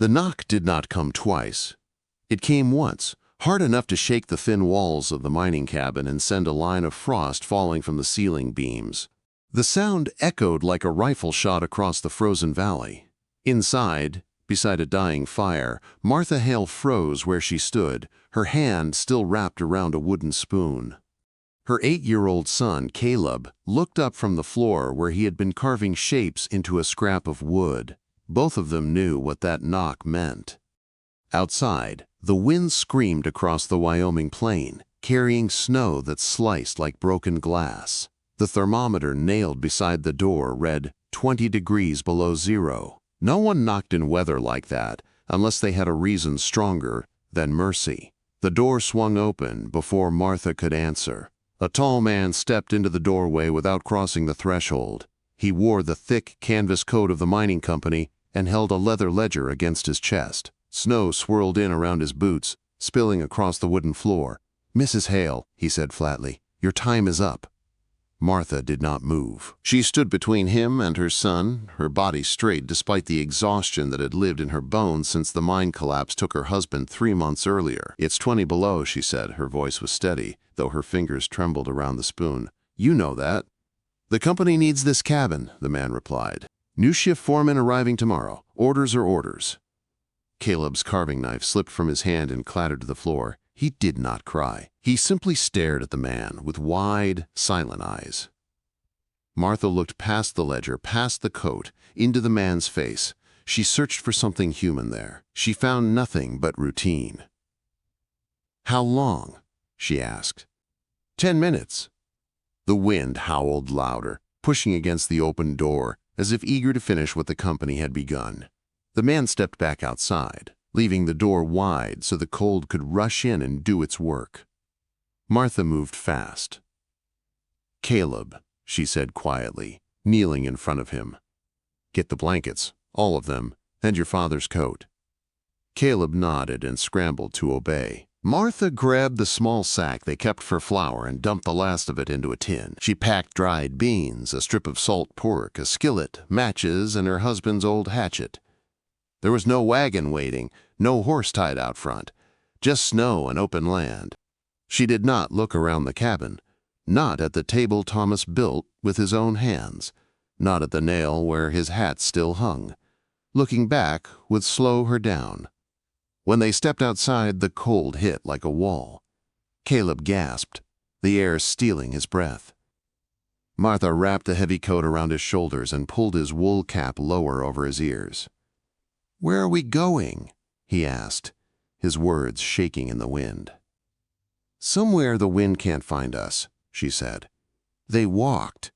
The knock did not come twice. It came once, hard enough to shake the thin walls of the mining cabin and send a line of frost falling from the ceiling beams. The sound echoed like a rifle shot across the frozen valley. Inside, beside a dying fire, Martha Hale froze where she stood, her hand still wrapped around a wooden spoon. Her 8-year-old son, Caleb, looked up from the floor where he had been carving shapes into a scrap of wood. Both of them knew what that knock meant. Outside, the wind screamed across the Wyoming plain, carrying snow that sliced like broken glass. The thermometer nailed beside the door read 20 degrees below zero. No one knocked in weather like that unless they had a reason stronger than mercy. The door swung open before Martha could answer. A tall man stepped into the doorway without crossing the threshold. He wore the thick canvas coat of the mining company and held a leather ledger against his chest. Snow swirled in around his boots, spilling across the wooden floor. "Mrs. Hale," he said flatly, "your time is up." Martha did not move. She stood between him and her son, her body straight despite the exhaustion that had lived in her bones since the mine collapse took her husband 3 months earlier. "It's 20 below," she said. Her voice was steady, though her fingers trembled around the spoon. "You know that." "The company needs this cabin," the man replied. "New shift foreman arriving tomorrow. Orders are orders." Caleb's carving knife slipped from his hand and clattered to the floor. He did not cry. He simply stared at the man with wide, silent eyes. Martha looked past the ledger, past the coat, into the man's face. She searched for something human there. She found nothing but routine. "How long?" she asked. 10 minutes. The wind howled louder, pushing against the open door, as if eager to finish what the company had begun. The man stepped back outside, leaving the door wide so the cold could rush in and do its work. Martha moved fast. "Caleb," she said quietly, kneeling in front of him. "Get the blankets, all of them, and your father's coat." Caleb nodded and scrambled to obey. Martha grabbed the small sack they kept for flour and dumped the last of it into a tin. She packed dried beans, a strip of salt pork, a skillet, matches, and her husband's old hatchet. There was no wagon waiting, no horse tied out front, just snow and open land. She did not look around the cabin, not at the table Thomas built with his own hands, not at the nail where his hat still hung. Looking back would slow her down. When they stepped outside, the cold hit like a wall. Caleb gasped, the air stealing his breath. Martha wrapped the heavy coat around his shoulders and pulled his wool cap lower over his ears. "Where are we going?" he asked, his words shaking in the wind. "Somewhere the wind can't find us," she said. They walked.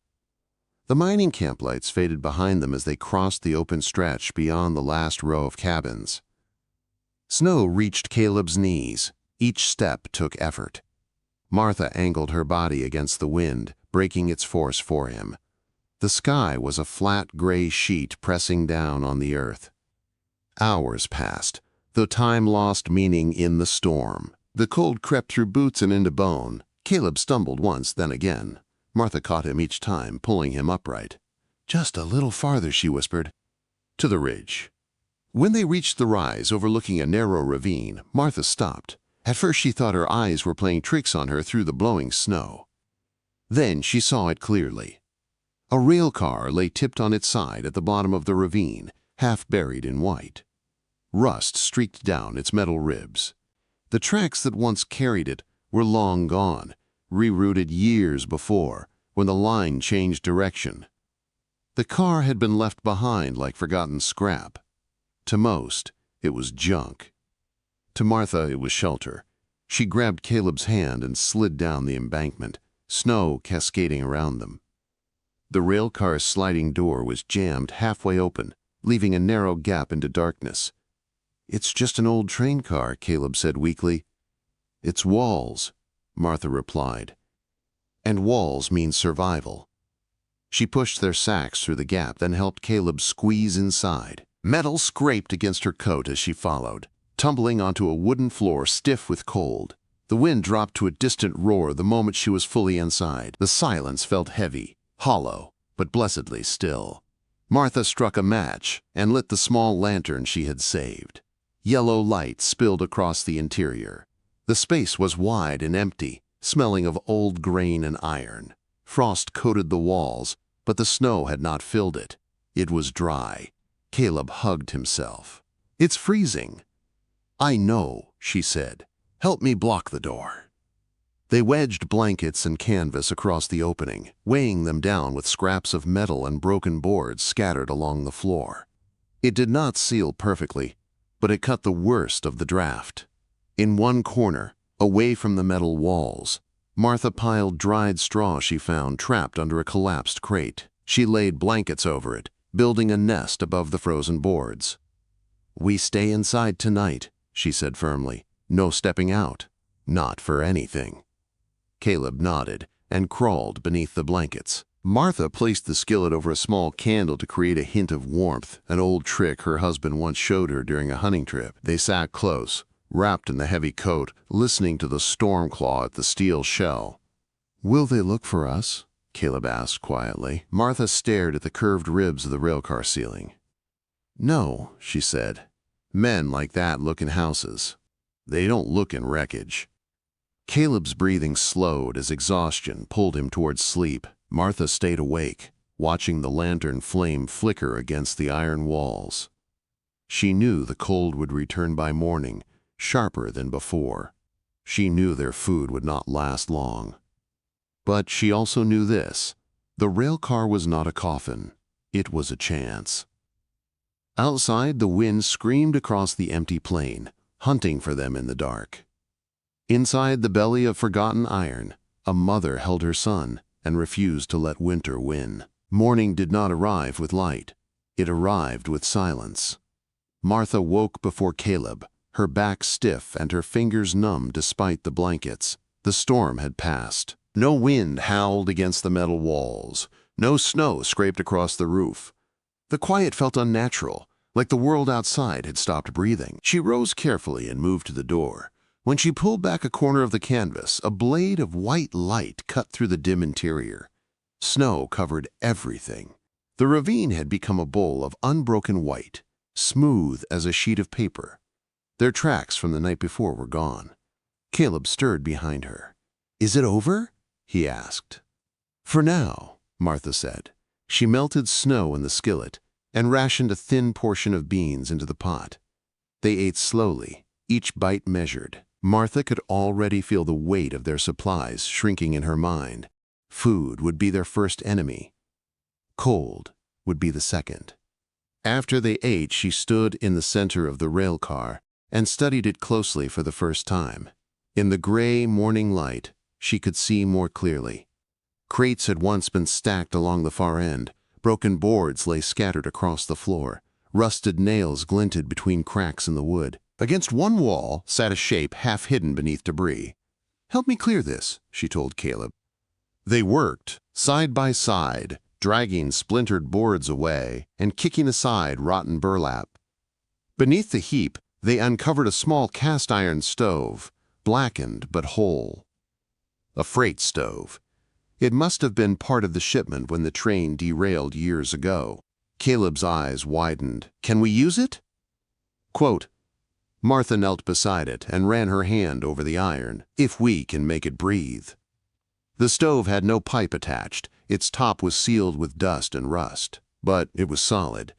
The mining camp lights faded behind them as they crossed the open stretch beyond the last row of cabins. Snow reached Caleb's knees. Each step took effort. Martha angled her body against the wind, breaking its force for him. The sky was a flat gray sheet pressing down on the earth. Hours passed, though time lost meaning in the storm. The cold crept through boots and into bone. Caleb stumbled once, then again. Martha caught him each time, pulling him upright. "Just a little farther," she whispered. "To the ridge." When they reached the rise overlooking a narrow ravine, Martha stopped. At first she thought her eyes were playing tricks on her through the blowing snow. Then she saw it clearly. A railcar lay tipped on its side at the bottom of the ravine, half buried in white. Rust streaked down its metal ribs. The tracks that once carried it were long gone, rerouted years before, when the line changed direction. The car had been left behind like forgotten scrap. To most, it was junk. To Martha, it was shelter. She grabbed Caleb's hand and slid down the embankment, snow cascading around them. The railcar's sliding door was jammed halfway open, leaving a narrow gap into darkness. "It's just an old train car," Caleb said weakly. "It's walls," Martha replied. "And walls mean survival." She pushed their sacks through the gap, then helped Caleb squeeze inside. Metal scraped against her coat as she followed, tumbling onto a wooden floor stiff with cold. The wind dropped to a distant roar the moment she was fully inside. The silence felt heavy, hollow, but blessedly still. Martha struck a match and lit the small lantern she had saved. Yellow light spilled across the interior. The space was wide and empty, smelling of old grain and iron. Frost coated the walls, but the snow had not filled it. It was dry. Caleb hugged himself. "It's freezing." "I know," she said. "Help me block the door." They wedged blankets and canvas across the opening, weighing them down with scraps of metal and broken boards scattered along the floor. It did not seal perfectly, but it cut the worst of the draft. In one corner, away from the metal walls, Martha piled dried straw she found trapped under a collapsed crate. She laid blankets over it, building a nest above the frozen boards. "We stay inside tonight," she said firmly. "No stepping out. Not for anything." Caleb nodded and crawled beneath the blankets. Martha placed the skillet over a small candle to create a hint of warmth, an old trick her husband once showed her during a hunting trip. They sat close, wrapped in the heavy coat, listening to the storm claw at the steel shell. "Will they look for us?" Caleb asked quietly. Martha stared at the curved ribs of the railcar ceiling. "No," she said. "Men like that look in houses. They don't look in wreckage." Caleb's breathing slowed as exhaustion pulled him towards sleep. Martha stayed awake, watching the lantern flame flicker against the iron walls. She knew the cold would return by morning, sharper than before. She knew their food would not last long. But she also knew this: the railcar was not a coffin. It was a chance. Outside, the wind screamed across the empty plain, hunting for them in the dark. Inside the belly of forgotten iron, a mother held her son and refused to let winter win. Morning did not arrive with light. It arrived with silence. Martha woke before Caleb, her back stiff and her fingers numb despite the blankets. The storm had passed. No wind howled against the metal walls. No snow scraped across the roof. The quiet felt unnatural, like the world outside had stopped breathing. She rose carefully and moved to the door. When she pulled back a corner of the canvas, a blade of white light cut through the dim interior. Snow covered everything. The ravine had become a bowl of unbroken white, smooth as a sheet of paper. Their tracks from the night before were gone. Caleb stirred behind her. "Is it over?" he asked. "For now," Martha said. She melted snow in the skillet and rationed a thin portion of beans into the pot. They ate slowly, each bite measured. Martha could already feel the weight of their supplies shrinking in her mind. Food would be their first enemy. Cold would be the second. After they ate, she stood in the center of the railcar and studied it closely for the first time. In the gray morning light, she could see more clearly. Crates had once been stacked along the far end. Broken boards lay scattered across the floor. Rusted nails glinted between cracks in the wood. Against one wall sat a shape half hidden beneath debris. "Help me clear this," she told Caleb. They worked, side by side, dragging splintered boards away and kicking aside rotten burlap. Beneath the heap, they uncovered a small cast-iron stove, blackened but whole. A freight stove. It must have been part of the shipment when the train derailed years ago. Caleb's eyes widened. "Can we use it?" Quote, Martha knelt beside it and ran her hand over the iron. "If we can make it breathe." The stove had no pipe attached. Its top was sealed with dust and rust, but it was solid.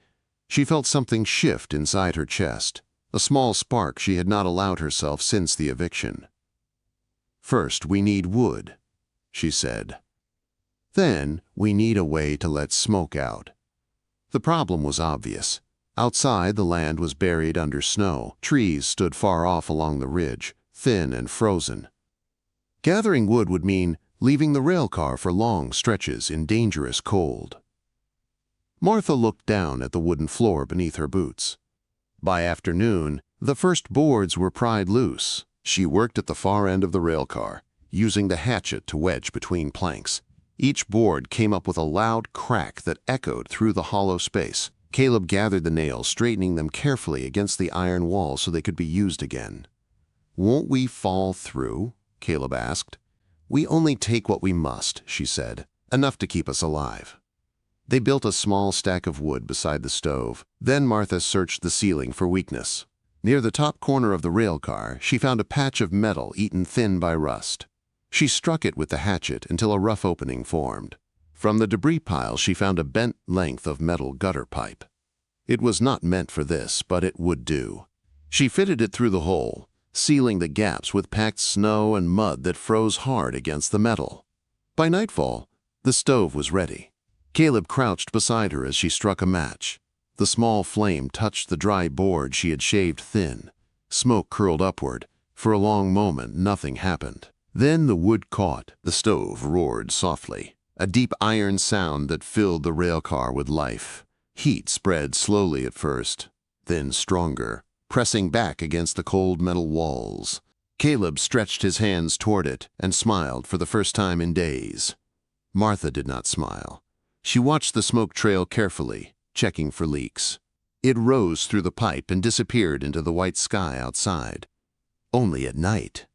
She felt something shift inside her chest, a small spark she had not allowed herself since the eviction. "First, we need wood," she said. "Then, we need a way to let smoke out." The problem was obvious. Outside, the land was buried under snow. Trees stood far off along the ridge, thin and frozen. Gathering wood would mean leaving the railcar for long stretches in dangerous cold. Martha looked down at the wooden floor beneath her boots. By afternoon, the first boards were pried loose. She worked at the far end of the railcar, using the hatchet to wedge between planks. Each board came up with a loud crack that echoed through the hollow space. Caleb gathered the nails, straightening them carefully against the iron wall so they could be used again. "Won't we fall through?" Caleb asked. "We only take what we must," she said. "Enough to keep us alive." They built a small stack of wood beside the stove. Then Martha searched the ceiling for weakness. Near the top corner of the railcar, she found a patch of metal eaten thin by rust. She struck it with the hatchet until a rough opening formed. From the debris pile, she found a bent length of metal gutter pipe. It was not meant for this, but it would do. She fitted it through the hole, sealing the gaps with packed snow and mud that froze hard against the metal. By nightfall, the stove was ready. Caleb crouched beside her as she struck a match. The small flame touched the dry board she had shaved thin. Smoke curled upward. For a long moment, nothing happened. Then the wood caught. The stove roared softly, a deep iron sound that filled the railcar with life. Heat spread slowly at first, then stronger, pressing back against the cold metal walls. Caleb stretched his hands toward it and smiled for the first time in days. Martha did not smile. She watched the smoke trail carefully, checking for leaks. It rose through the pipe and disappeared into the white sky outside. "Only at night,"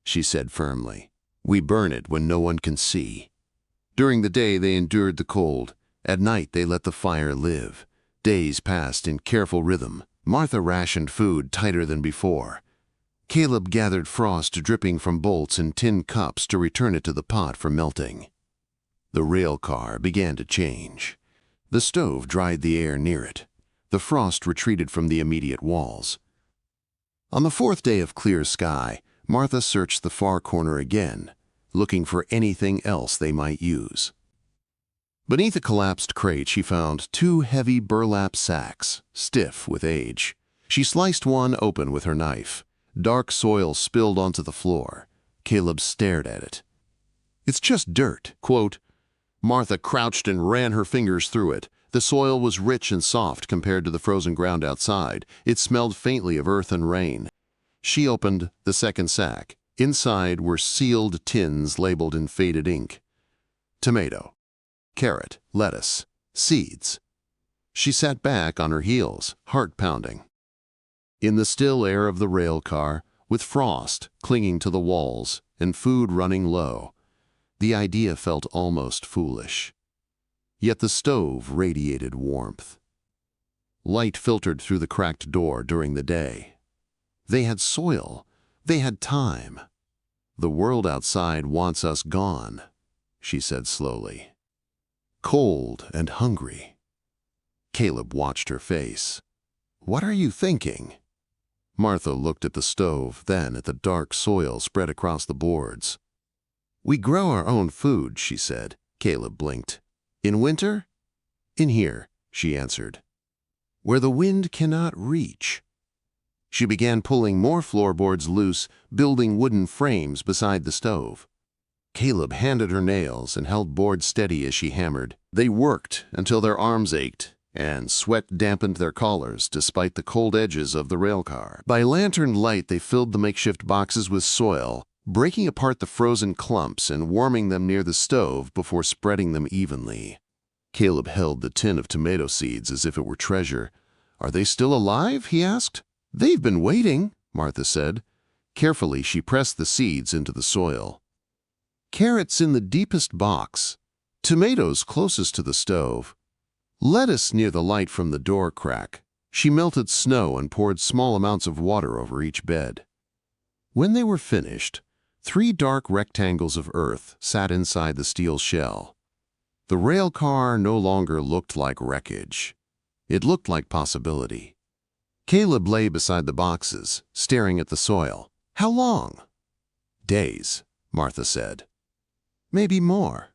she said firmly. "We burn it when no one can see." During the day they endured the cold. At night they let the fire live. Days passed in careful rhythm. Martha rationed food tighter than before. Caleb gathered frost dripping from bolts in tin cups to return it to the pot for melting. The rail car began to change. The stove dried the air near it. The frost retreated from the immediate walls. On the fourth day of clear sky, Martha searched the far corner again, looking for anything else they might use. Beneath a collapsed crate, she found 2 heavy burlap sacks, stiff with age. She sliced one open with her knife. Dark soil spilled onto the floor. Caleb stared at it. "It's just dirt," quote. Martha crouched and ran her fingers through it. The soil was rich and soft compared to the frozen ground outside. It smelled faintly of earth and rain. She opened the second sack. Inside were sealed tins labeled in faded ink. Tomato, carrot, lettuce, seeds. She sat back on her heels, heart pounding. In the still air of the rail car, with frost clinging to the walls and food running low, the idea felt almost foolish. Yet the stove radiated warmth. Light filtered through the cracked door during the day. They had soil. They had time. "The world outside wants us gone," she said slowly. "Cold and hungry." Caleb watched her face. "What are you thinking?" Martha looked at the stove, then at the dark soil spread across the boards. "We grow our own food," she said. Caleb blinked. "In winter?" "In here," she answered. "Where the wind cannot reach." She began pulling more floorboards loose, building wooden frames beside the stove. Caleb handed her nails and held boards steady as she hammered. They worked until their arms ached, and sweat dampened their collars despite the cold edges of the railcar. By lantern light, they filled the makeshift boxes with soil, breaking apart the frozen clumps and warming them near the stove before spreading them evenly. Caleb held the tin of tomato seeds as if it were treasure. "Are they still alive?" he asked. "They've been waiting," Martha said. Carefully, she pressed the seeds into the soil. Carrots in the deepest box, tomatoes closest to the stove, lettuce near the light from the door crack. She melted snow and poured small amounts of water over each bed. When they were finished, 3 dark rectangles of earth sat inside the steel shell. The rail car no longer looked like wreckage. It looked like possibility. Caleb lay beside the boxes, staring at the soil. "How long?" "Days," Martha said. "Maybe more."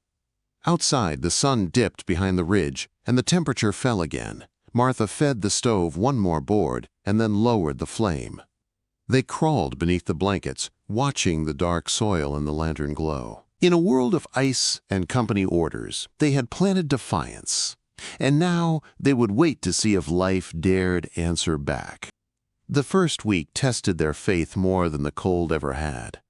Outside, the sun dipped behind the ridge, and the temperature fell again. Martha fed the stove one more board and then lowered the flame. They crawled beneath the blankets, watching the dark soil in the lantern glow. In a world of ice and company orders, they had planted defiance, and now they would wait to see if life dared answer back. The first week tested their faith more than the cold ever had.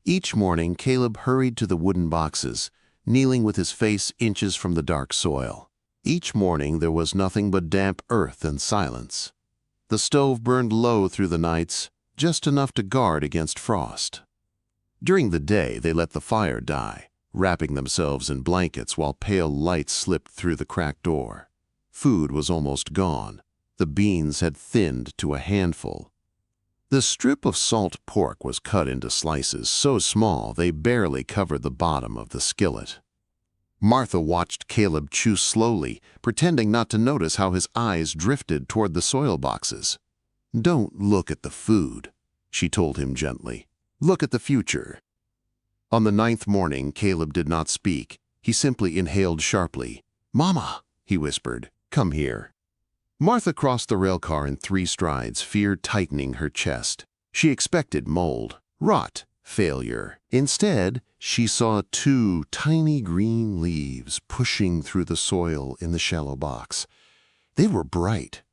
Each morning, Caleb hurried to the wooden boxes, kneeling with his face inches from the dark soil. Each morning there was nothing but damp earth and silence. The stove burned low through the nights, just enough to guard against frost. During the day they let the fire die, wrapping themselves in blankets while pale light slipped through the cracked door. Food was almost gone. The beans had thinned to a handful. The strip of salt pork was cut into slices so small they barely covered the bottom of the skillet. Martha watched Caleb chew slowly, pretending not to notice how his eyes drifted toward the soil boxes. "Don't look at the food," she told him gently. "Look at the future." On the 9th morning, Caleb did not speak. He simply inhaled sharply. "Mama," he whispered, "come here." Martha crossed the railcar in 3 strides, fear tightening her chest. She expected mold, rot, failure. Instead, she saw 2 tiny green leaves pushing through the soil in the shallow box. They were bright,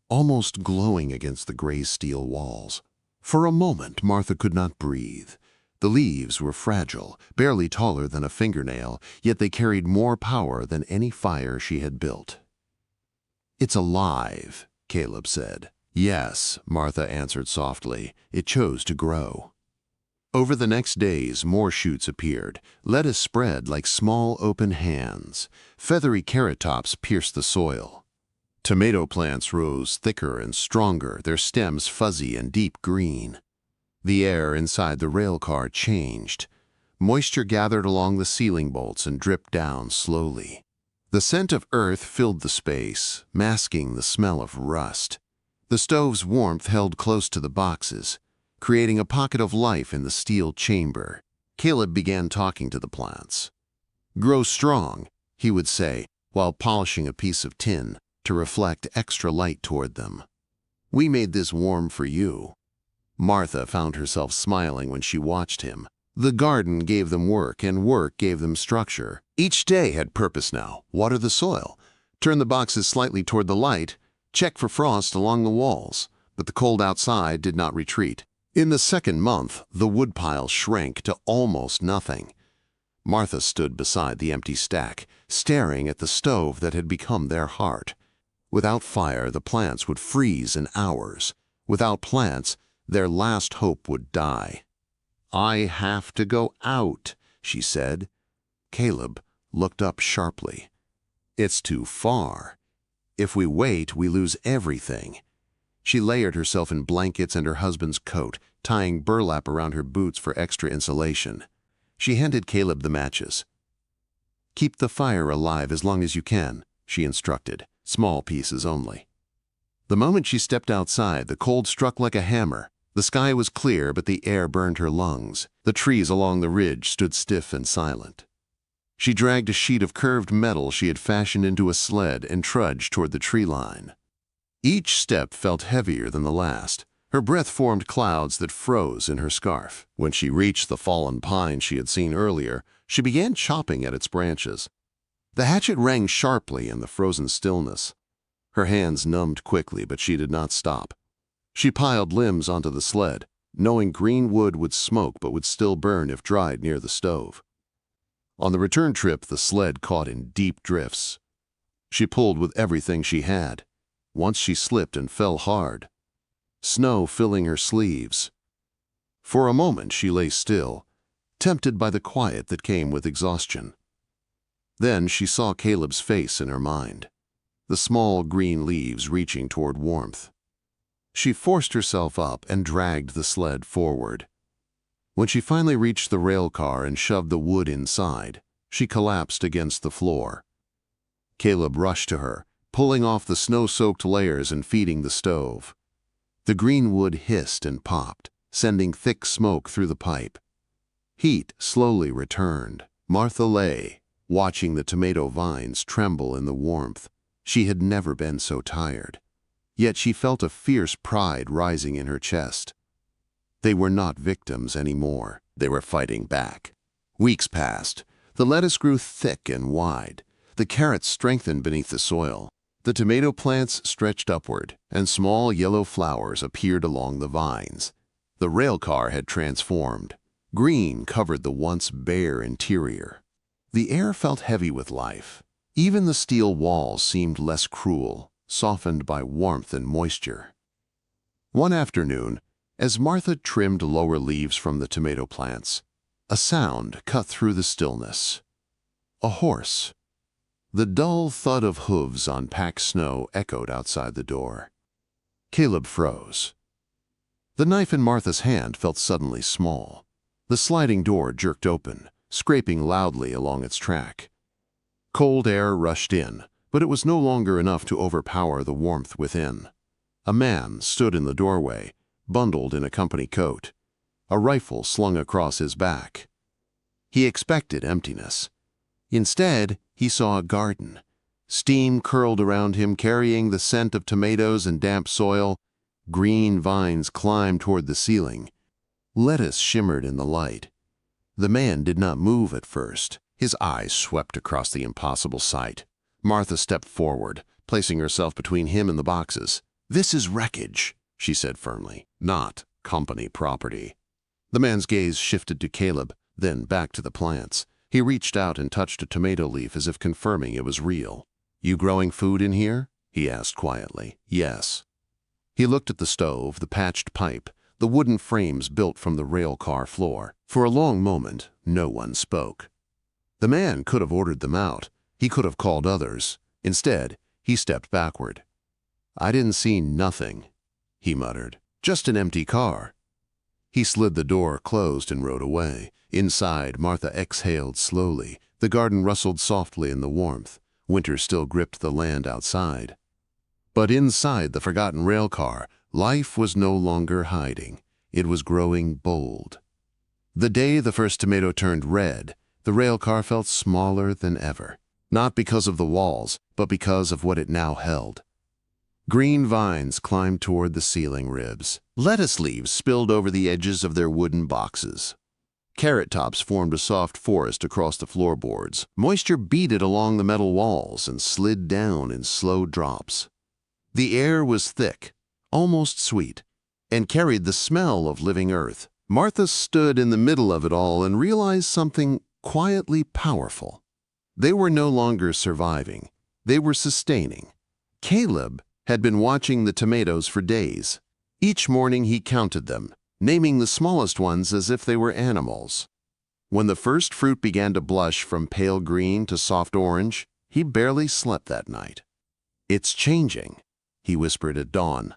almost glowing against the gray steel walls. For a moment, Martha could not breathe. The leaves were fragile, barely taller than a fingernail, yet they carried more power than any fire she had built. "It's alive," Caleb said. "Yes," Martha answered softly. "It chose to grow." Over the next days, more shoots appeared. Lettuce spread like small open hands. Feathery carrot tops pierced the soil. Tomato plants rose thicker and stronger, their stems fuzzy and deep green. The air inside the railcar changed. Moisture gathered along the ceiling bolts and dripped down slowly. The scent of earth filled the space, masking the smell of rust. The stove's warmth held close to the boxes, creating a pocket of life in the steel chamber. Caleb began talking to the plants. "Grow strong," he would say, while polishing a piece of tin to reflect extra light toward them. "We made this warm for you." Martha found herself smiling when she watched him. The garden gave them work, and work gave them structure. Each day had purpose now. Water the soil, turn the boxes slightly toward the light, check for frost along the walls. But the cold outside did not retreat. In the 2nd month, the woodpile shrank to almost nothing. Martha stood beside the empty stack, staring at the stove that had become their heart. Without fire, the plants would freeze in hours. Without plants, their last hope would die. "I have to go out," she said. Caleb looked up sharply. "It's too far. If we wait, we lose everything." She layered herself in blankets and her husband's coat, tying burlap around her boots for extra insulation. She handed Caleb the matches. "Keep the fire alive as long as you can," she instructed, "small pieces only." The moment she stepped outside, the cold struck like a hammer. The sky was clear, but the air burned her lungs. The trees along the ridge stood stiff and silent. She dragged a sheet of curved metal she had fashioned into a sled and trudged toward the tree line. Each step felt heavier than the last. Her breath formed clouds that froze in her scarf. When she reached the fallen pine she had seen earlier, she began chopping at its branches. The hatchet rang sharply in the frozen stillness. Her hands numbed quickly, but she did not stop. She piled limbs onto the sled, knowing green wood would smoke but would still burn if dried near the stove. On the return trip, the sled caught in deep drifts. She pulled with everything she had. Once she slipped and fell hard, snow filling her sleeves. For a moment she lay still, tempted by the quiet that came with exhaustion. Then she saw Caleb's face in her mind, the small green leaves reaching toward warmth. She forced herself up and dragged the sled forward. When she finally reached the rail car and shoved the wood inside, she collapsed against the floor. Caleb rushed to her, pulling off the snow-soaked layers and feeding the stove. The green wood hissed and popped, sending thick smoke through the pipe. Heat slowly returned. Martha lay, watching the tomato vines tremble in the warmth. She had never been so tired. Yet she felt a fierce pride rising in her chest. They were not victims anymore. They were fighting back. Weeks passed. The lettuce grew thick and wide. The carrots strengthened beneath the soil. The tomato plants stretched upward, and small yellow flowers appeared along the vines. The railcar had transformed. Green covered the once bare interior. The air felt heavy with life. Even the steel walls seemed less cruel, softened by warmth and moisture. One afternoon, as Martha trimmed lower leaves from the tomato plants, A sound cut through the stillness. A horse. The dull thud of hooves on packed snow echoed outside the door. Caleb froze. The knife in Martha's hand felt suddenly small. The sliding door jerked open, scraping loudly along its track. Cold air rushed in, but it was no longer enough to overpower the warmth within. A man stood in the doorway, bundled in a company coat, a rifle slung across his back. He expected emptiness. Instead, he saw a garden. Steam curled around him, carrying the scent of tomatoes and damp soil. Green vines climbed toward the ceiling. Lettuce shimmered in the light. The man did not move at first. His eyes swept across the impossible sight. Martha stepped forward, placing herself between him and the boxes. "This is wreckage," she said firmly, "not company property." The man's gaze shifted to Caleb, then back to the plants. He reached out and touched a tomato leaf as if confirming it was real. "You growing food in here?" he asked quietly. "Yes." He looked at the stove, the patched pipe, the wooden frames built from the railcar floor. For a long moment, no one spoke. The man could have ordered them out. He could have called others. Instead, he stepped backward. "I didn't see nothing," he muttered. "Just an empty car." He slid the door closed and rode away. Inside, Martha exhaled slowly. The garden rustled softly in the warmth. Winter still gripped the land outside. But inside the forgotten railcar, life was no longer hiding. It was growing bold. The day the first tomato turned red, the railcar felt smaller than ever. Not because of the walls, but because of what it now held. Green vines climbed toward the ceiling ribs. Lettuce leaves spilled over the edges of their wooden boxes. Carrot tops formed a soft forest across the floorboards. Moisture beaded along the metal walls and slid down in slow drops. The air was thick, almost sweet, and carried the smell of living earth. Martha stood in the middle of it all and realized something quietly powerful. They were no longer surviving. They were sustaining. Caleb had been watching the tomatoes for days. Each morning he counted them, naming the smallest ones as if they were animals. When the first fruit began to blush from pale green to soft orange, he barely slept that night. "It's changing," he whispered at dawn.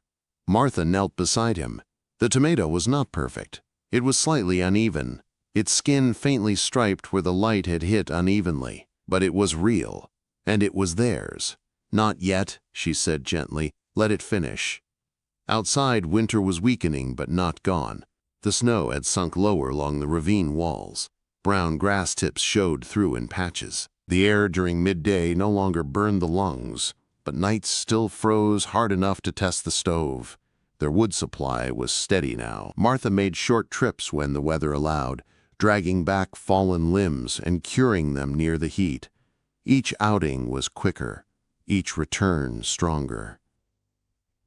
Martha knelt beside him. The tomato was not perfect. It was slightly uneven, its skin faintly striped where the light had hit unevenly. But it was real, and it was theirs. "Not yet," she said gently. "Let it finish." Outside, winter was weakening but not gone. The snow had sunk lower along the ravine walls. Brown grass tips showed through in patches. The air during midday no longer burned the lungs, but nights still froze hard enough to test the stove. Their wood supply was steady now. Martha made short trips when the weather allowed, dragging back fallen limbs and curing them near the heat. Each outing was quicker, each return stronger.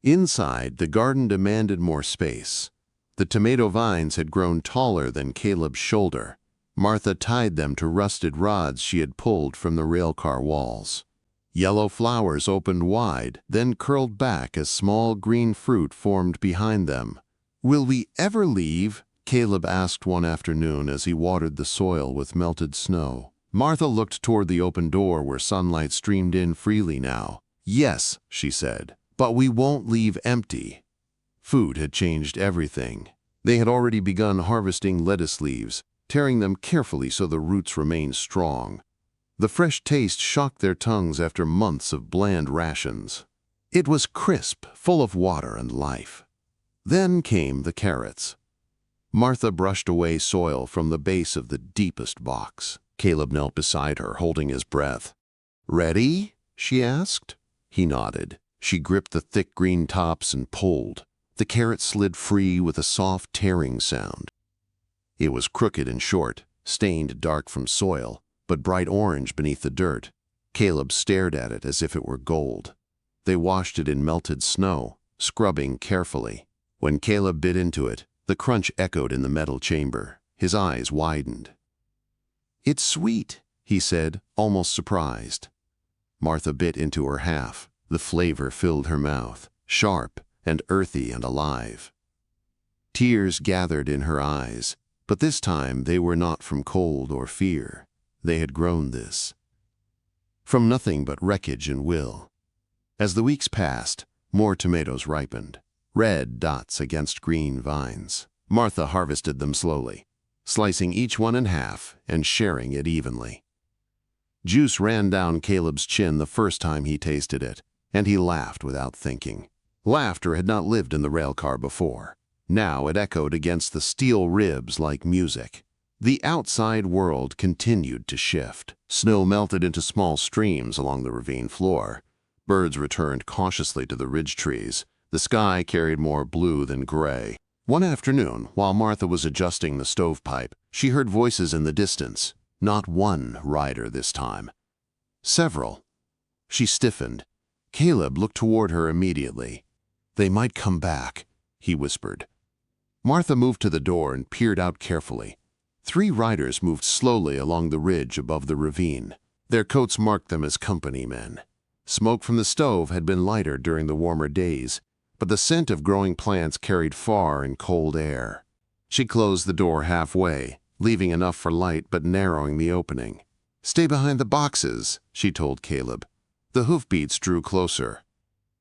Inside, the garden demanded more space. The tomato vines had grown taller than Caleb's shoulder. Martha tied them to rusted rods she had pulled from the railcar walls. Yellow flowers opened wide, then curled back as small green fruit formed behind them. "Will we ever leave?" Caleb asked one afternoon as he watered the soil with melted snow. Martha looked toward the open door where sunlight streamed in freely now. "Yes," she said, "but we won't leave empty." Food had changed everything. They had already begun harvesting lettuce leaves, tearing them carefully so the roots remained strong. The fresh taste shocked their tongues after months of bland rations. It was crisp, full of water and life. Then came the carrots. Martha brushed away soil from the base of the deepest box. Caleb knelt beside her, holding his breath. "Ready?" she asked. He nodded. She gripped the thick green tops and pulled. The carrot slid free with a soft tearing sound. It was crooked and short, stained dark from soil, but bright orange beneath the dirt. Caleb stared at it as if it were gold. They washed it in melted snow, scrubbing carefully. When Caleb bit into it, the crunch echoed in the metal chamber. His eyes widened. "It's sweet," he said, almost surprised. Martha bit into her half. The flavor filled her mouth, sharp and earthy and alive. Tears gathered in her eyes, But this time they were not from cold or fear. They had grown this. From nothing but wreckage and will. As the weeks passed, more tomatoes ripened, red dots against green vines. Martha harvested them slowly, slicing each one in half and sharing it evenly. Juice ran down Caleb's chin the first time he tasted it, and he laughed without thinking. Laughter had not lived in the railcar before. Now it echoed against the steel ribs like music. The outside world continued to shift. Snow melted into small streams along the ravine floor. Birds returned cautiously to the ridge trees. The sky carried more blue than gray. One afternoon, while Martha was adjusting the stovepipe, she heard voices in the distance. Not one rider this time. Several. She stiffened. Caleb looked toward her immediately. "They might come back," he whispered. Martha moved to the door and peered out carefully. 3 riders moved slowly along the ridge above the ravine. Their coats marked them as company men. Smoke from the stove had been lighter during the warmer days, but the scent of growing plants carried far in cold air. She closed the door halfway, leaving enough for light but narrowing the opening. "Stay behind the boxes," she told Caleb. The hoofbeats drew closer.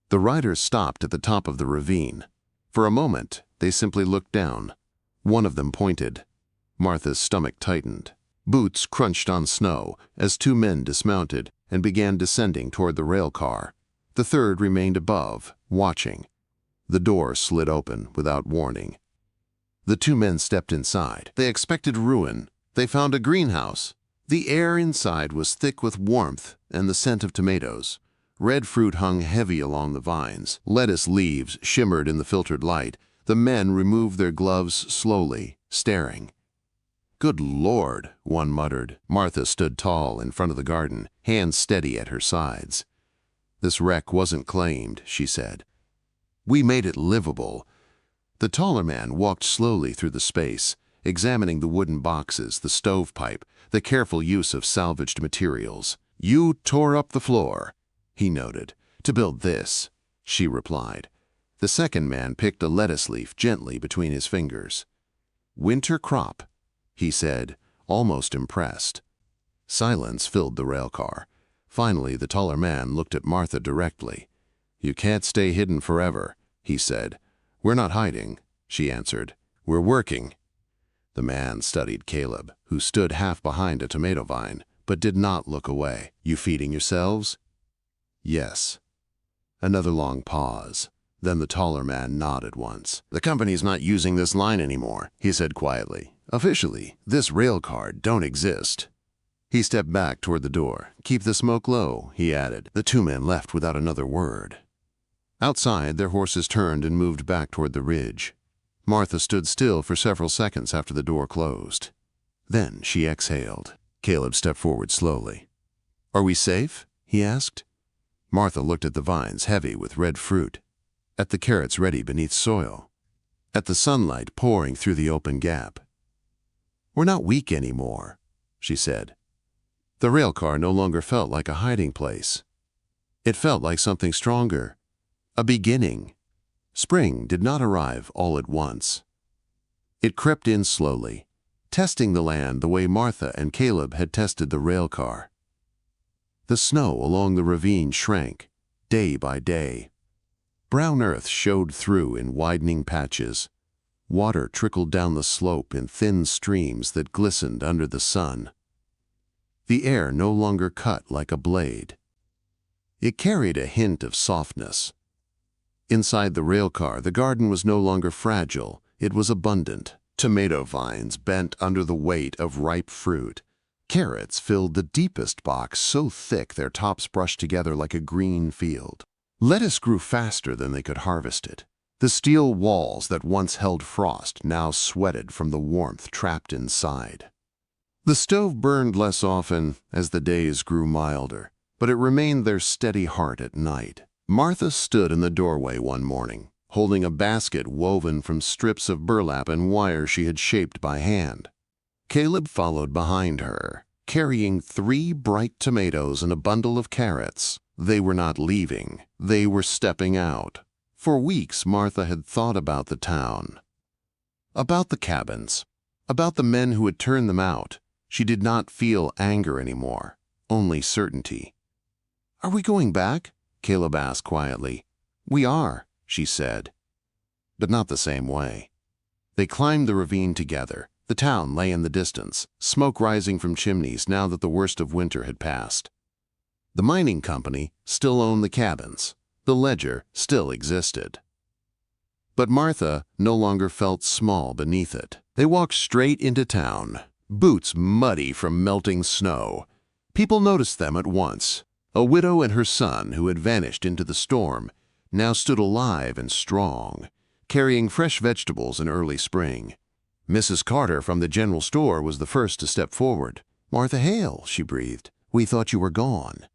The riders stopped at the top of the ravine. For a moment, they simply looked down. One of them pointed. Martha's stomach tightened. Boots crunched on snow as 2 men dismounted and began descending toward the railcar. The third remained above, watching. The door slid open without warning. The 2 men stepped inside. They expected ruin. They found a greenhouse. The air inside was thick with warmth and the scent of tomatoes. Red fruit hung heavy along the vines. Lettuce leaves shimmered in the filtered light. The men removed their gloves slowly, staring. "Good Lord," one muttered. Martha stood tall in front of the garden, hands steady at her sides. "This wreck wasn't claimed," she said. "We made it livable." The taller man walked slowly through the space, examining the wooden boxes, the stovepipe, the careful use of salvaged materials. "You tore up the floor," he noted. "To build this," she replied. The second man picked a lettuce leaf gently between his fingers. "Winter crop," he said, almost impressed. Silence filled the railcar. Finally, the taller man looked at Martha directly. "You can't stay hidden forever," he said. "We're not hiding," she answered. "We're working." The man studied Caleb, who stood half behind a tomato vine, but did not look away. "You feeding yourselves?" "Yes." Another long pause. Then the taller man nodded once. "The company's not using this line anymore," he said quietly. "Officially, this railcar don't exist." He stepped back toward the door. "Keep the smoke low," he added. The 2 men left without another word. Outside, their horses turned and moved back toward the ridge. Martha stood still for several seconds after the door closed. Then she exhaled. Caleb stepped forward slowly. "Are we safe?" he asked. Martha looked at the vines heavy with red fruit, at the carrots ready beneath soil, at the sunlight pouring through the open gap. "We're not weak anymore," she said. The railcar no longer felt like a hiding place. It felt like something stronger, a beginning. Spring did not arrive all at once. It crept in slowly, testing the land the way Martha and Caleb had tested the railcar. The snow along the ravine shrank, day by day. Brown earth showed through in widening patches. Water trickled down the slope in thin streams that glistened under the sun. The air no longer cut like a blade. It carried a hint of softness. Inside the railcar, the garden was no longer fragile, it was abundant. Tomato vines bent under the weight of ripe fruit. Carrots filled the deepest box so thick their tops brushed together like a green field. Lettuce grew faster than they could harvest it. The steel walls that once held frost now sweated from the warmth trapped inside. The stove burned less often as the days grew milder, but it remained their steady heart at night. Martha stood in the doorway one morning, holding a basket woven from strips of burlap and wire she had shaped by hand. Caleb followed behind her, carrying 3 bright tomatoes and a bundle of carrots. They were not leaving, they were stepping out. For weeks, Martha had thought about the town, about the cabins, about the men who had turned them out. She did not feel anger anymore, only certainty. "Are we going back?" Caleb asked quietly. "We are," she said, but not the same way. They climbed the ravine together. The town lay in the distance, smoke rising from chimneys now that the worst of winter had passed. The mining company still owned the cabins. The ledger still existed. But Martha no longer felt small beneath it. They walked straight into town, boots muddy from melting snow. People noticed them at once. A widow and her son, who had vanished into the storm, now stood alive and strong, carrying fresh vegetables in early spring. Mrs. Carter from the general store was the first to step forward. "Martha Hale," she breathed. "We thought you were gone."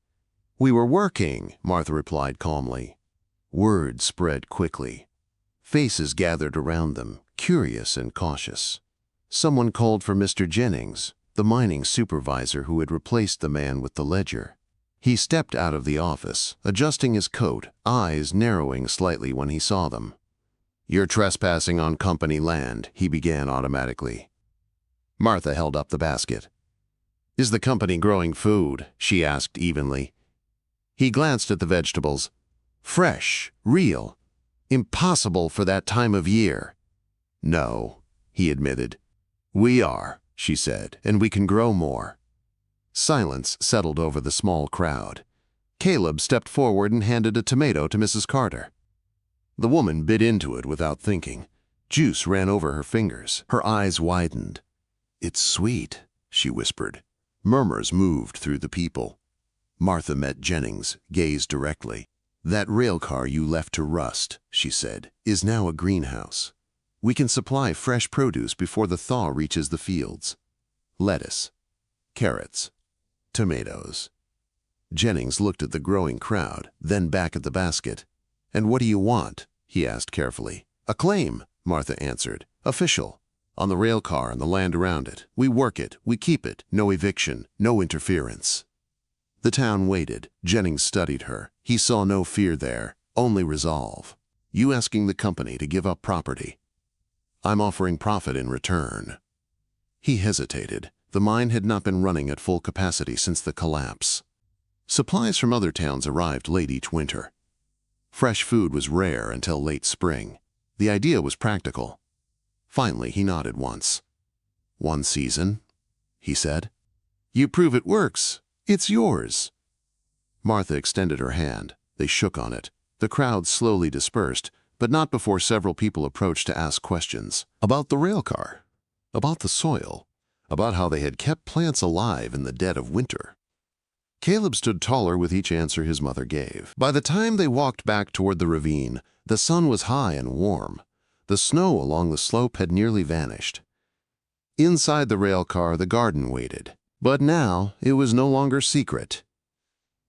"We were working," Martha replied calmly. Word spread quickly. Faces gathered around them, curious and cautious. Someone called for Mr. Jennings, the mining supervisor who had replaced the man with the ledger. He stepped out of the office, adjusting his coat, eyes narrowing slightly when he saw them. "You're trespassing on company land," he began automatically. Martha held up the basket. "Is the company growing food?" she asked evenly. He glanced at the vegetables. "Fresh, real, impossible for that time of year." "No," he admitted. "We are," she said, "and we can grow more." Silence settled over the small crowd. Caleb stepped forward and handed a tomato to Mrs. Carter. The woman bit into it without thinking. Juice ran over her fingers. Her eyes widened. "It's sweet," she whispered. Murmurs moved through the people. Martha met Jennings, gazed directly. "That railcar you left to rust," she said, "is now a greenhouse. We can supply fresh produce before the thaw reaches the fields. Lettuce, carrots, tomatoes." Jennings looked at the growing crowd, then back at the basket. "And what do you want?" he asked carefully. "A claim," Martha answered. "Official. On the railcar and the land around it. We work it, we keep it. No eviction, no interference." The town waited. Jennings studied her. He saw no fear there, only resolve. "You asking the company to give up property. I'm offering profit in return." He hesitated. The mine had not been running at full capacity since the collapse. Supplies from other towns arrived late each winter. Fresh food was rare until late spring. The idea was practical. Finally, he nodded once. "One season," he said. "You prove it works. It's yours." Martha extended her hand. They shook on it. The crowd slowly dispersed, but not before several people approached to ask questions. About the railcar, about the soil, about how they had kept plants alive in the dead of winter. Caleb stood taller with each answer his mother gave. By the time they walked back toward the ravine, the sun was high and warm. The snow along the slope had nearly vanished. Inside the railcar, the garden waited. But now it was no longer secret.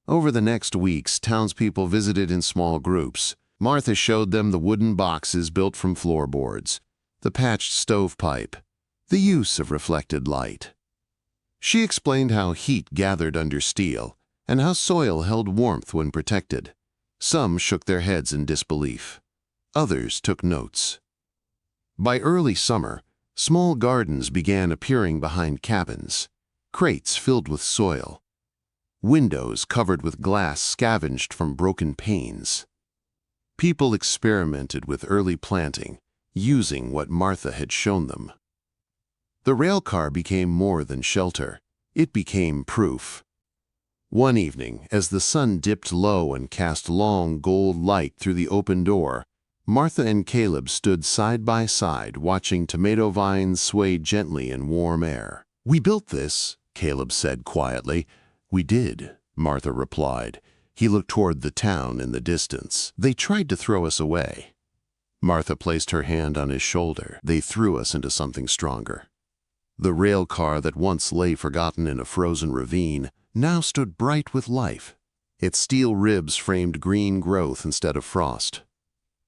Over the next weeks, townspeople visited in small groups. Martha showed them the wooden boxes built from floorboards, the patched stovepipe, the use of reflected light. She explained how heat gathered under steel and how soil held warmth when protected. Some shook their heads in disbelief. Others took notes. By early summer, small gardens began appearing behind cabins, crates filled with soil, windows covered with glass scavenged from broken panes. People experimented with early planting, using what Martha had shown them. The railcar became more than shelter. It became proof. One evening, as the sun dipped low and cast long gold light through the open door, Martha and Caleb stood side by side watching tomato vines sway gently in warm air. "We built this," Caleb said quietly. "We did," Martha replied. He looked toward the town in the distance. "They tried to throw us away." Martha placed her hand on his shoulder. "They threw us into something stronger." The rail car that once lay forgotten in a frozen ravine now stood bright with life. Its steel ribs framed green growth instead of frost.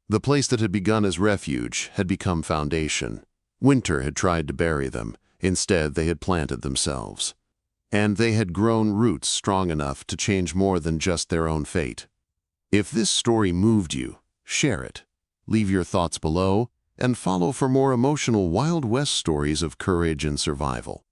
The place that had begun as refuge had become foundation. Winter had tried to bury them. Instead, they had planted themselves. And they had grown roots strong enough to change more than just their own fate. If this story moved you, share it. Leave your thoughts below and follow for more emotional Wild West stories of courage and survival.